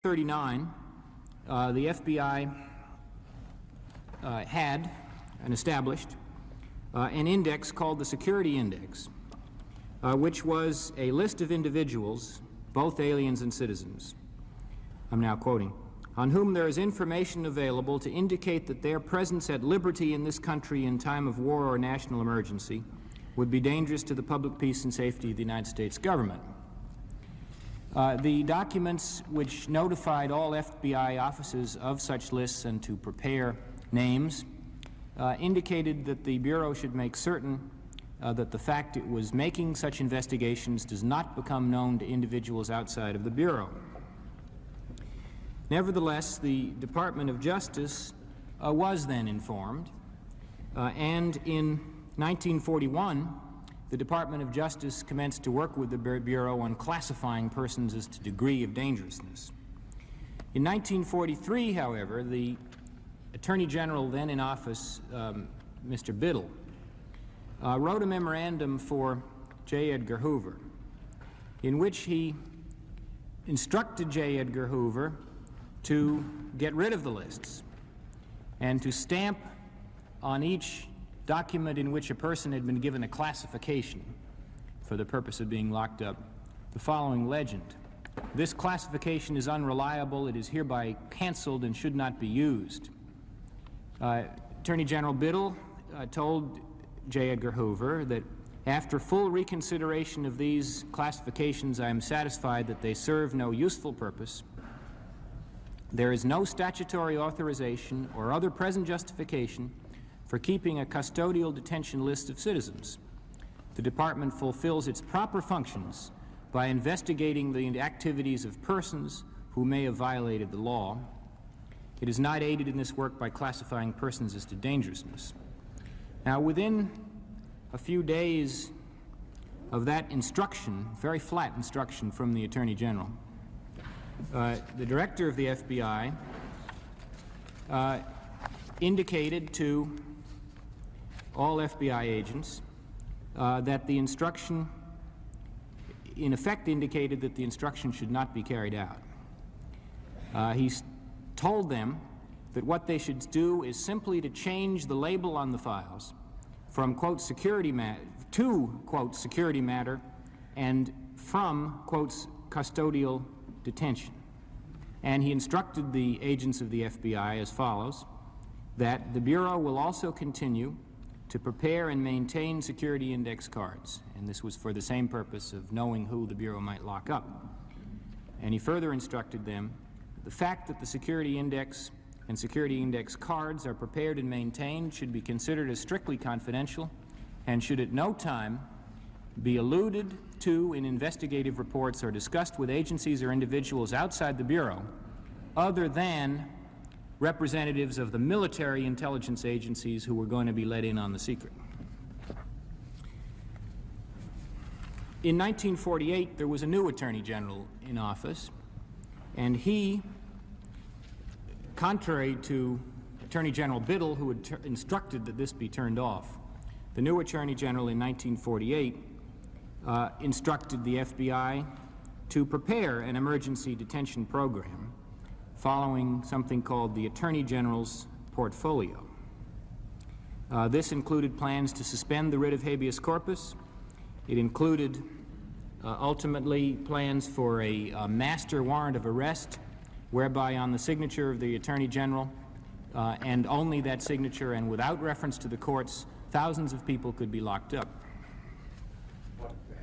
1939, the FBI had and established an index called the Security Index, which was a list of individuals, both aliens and citizens, I'm now quoting, on whom there is information available to indicate that their presence at liberty in this country in time of war or national emergency would be dangerous to the public peace and safety of the United States government. The documents which notified all FBI offices of such lists and to prepare names indicated that the Bureau should make certain that the fact it was making such investigations does not become known to individuals outside of the Bureau. Nevertheless, the Department of Justice was then informed, and in 1941, the Department of Justice commenced to work with the Bureau on classifying persons as to degree of dangerousness. In 1943, however, the Attorney General then in office, Mr. Biddle, wrote a memorandum for J. Edgar Hoover, in which he instructed J. Edgar Hoover to get rid of the lists and to stamp on each document in which a person had been given a classification for the purpose of being locked up the following legend: "This classification is unreliable. It is hereby canceled and should not be used." Attorney General Biddle told J. Edgar Hoover that after full reconsideration of these classifications, I am satisfied that they serve no useful purpose. There is no statutory authorization or other present justification for keeping a custodial detention list of citizens. The Department fulfills its proper functions by investigating the activities of persons who may have violated the law. It is not aided in this work by classifying persons as to dangerousness. Now, within a few days of that instruction, very flat instruction from the Attorney General, the director of the FBI indicated to all FBI agents that the instruction, in effect, indicated that the instruction should not be carried out. He told them that what they should do is simply to change the label on the files from, quote, security matter to, quote, security matter, and from, quote, custodial detention. And he instructed the agents of the FBI as follows: that the Bureau will also continue to prepare and maintain security index cards, and this was for the same purpose of knowing who the Bureau might lock up. And he further instructed them the fact that the security index and security index cards are prepared and maintained should be considered as strictly confidential and should at no time be alluded to in investigative reports or discussed with agencies or individuals outside the Bureau other than representatives of the military intelligence agencies who were going to be let in on the secret. In 1948, there was a new Attorney General in office, and he, contrary to Attorney General Biddle, who had instructed that this be turned off, the new Attorney General in 1948 instructed the FBI to prepare an emergency detention program following something called the Attorney General's portfolio. This included plans to suspend the writ of habeas corpus. It included ultimately plans for a master warrant of arrest, whereby on the signature of the Attorney General and only that signature and without reference to the courts, thousands of people could be locked up.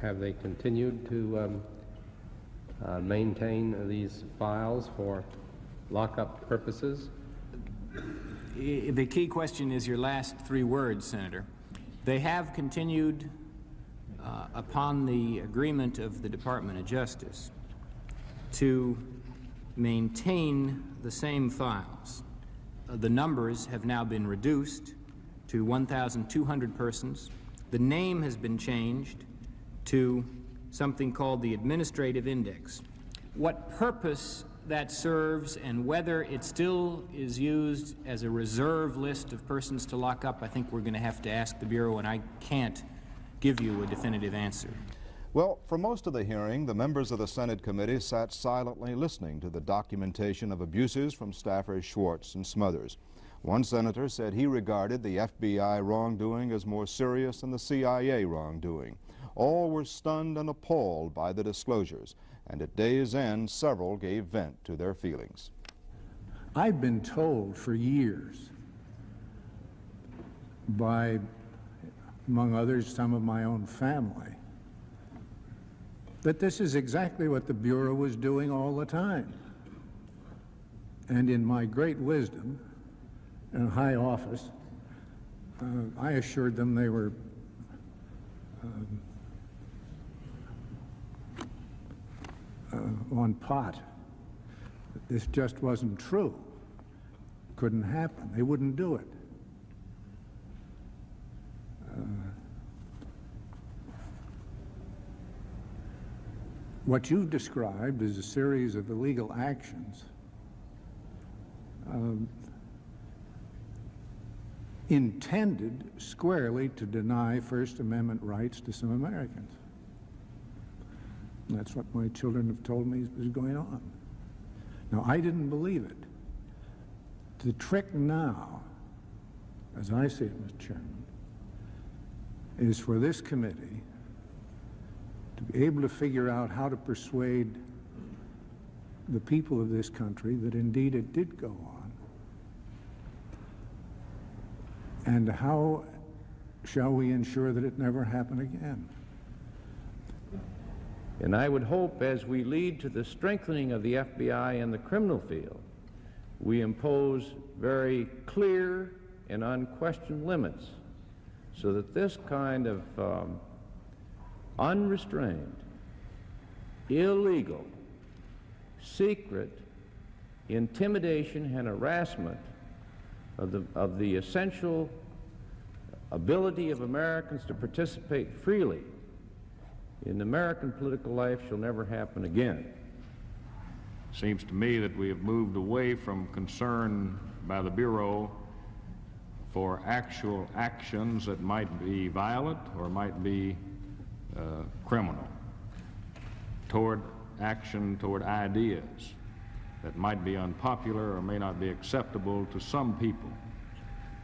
Have they continued to maintain these files for lockup purposes? The key question is your last three words, Senator. They have continued upon the agreement of the Department of Justice to maintain the same files. The numbers have now been reduced to 1,200 persons. The name has been changed to something called the Administrative Index. What purpose that serves and whether it still is used as a reserve list of persons to lock up, I think we're going to have to ask the Bureau, and I can't give you a definitive answer. Well, for most of the hearing, the members of the Senate committee sat silently listening to the documentation of abuses from staffers Schwartz and Smothers. One senator said he regarded the FBI wrongdoing as more serious than the CIA wrongdoing. All were stunned and appalled by the disclosures, and at day's end, several gave vent to their feelings. I've been told for years by, among others, some of my own family, that this is exactly what the Bureau was doing all the time. And in my great wisdom and high office, I assured them they were on pot. This just wasn't true. Couldn't happen. They wouldn't do it. What you've described is a series of illegal actions intended squarely to deny First Amendment rights to some Americans. And that's what my children have told me is going on. Now, I didn't believe it. The trick now, as I see it, Mr. Chairman, is for this committee to be able to figure out how to persuade the people of this country that indeed it did go on. And how shall we ensure that it never happen again? And I would hope, as we lead to the strengthening of the FBI in the criminal field, we impose very clear and unquestioned limits so that this kind of unrestrained, illegal, secret intimidation and harassment of the essential ability of Americans to participate freely in American political life shall never happen again. Seems to me that we have moved away from concern by the Bureau for actual actions that might be violent or might be criminal, toward action toward ideas that might be unpopular or may not be acceptable to some people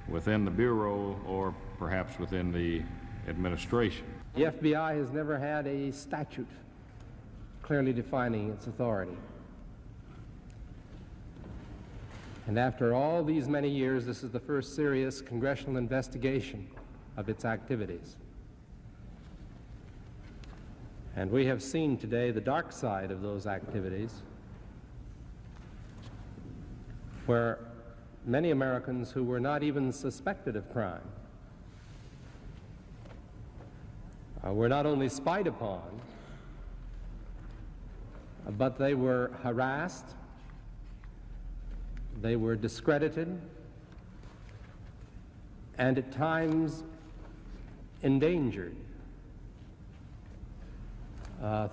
within the Bureau or perhaps within the administration. The FBI has never had a statute clearly defining its authority. And after all these many years, this is the first serious congressional investigation of its activities. And we have seen today the dark side of those activities, where many Americans who were not even suspected of crime were not only spied upon, but they were harassed, they were discredited, and at times endangered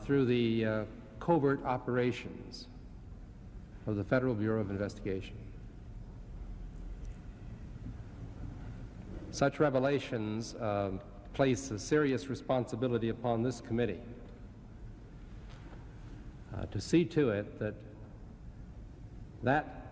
through the covert operations of the Federal Bureau of Investigation. Such revelations place a serious responsibility upon this committee to see to it that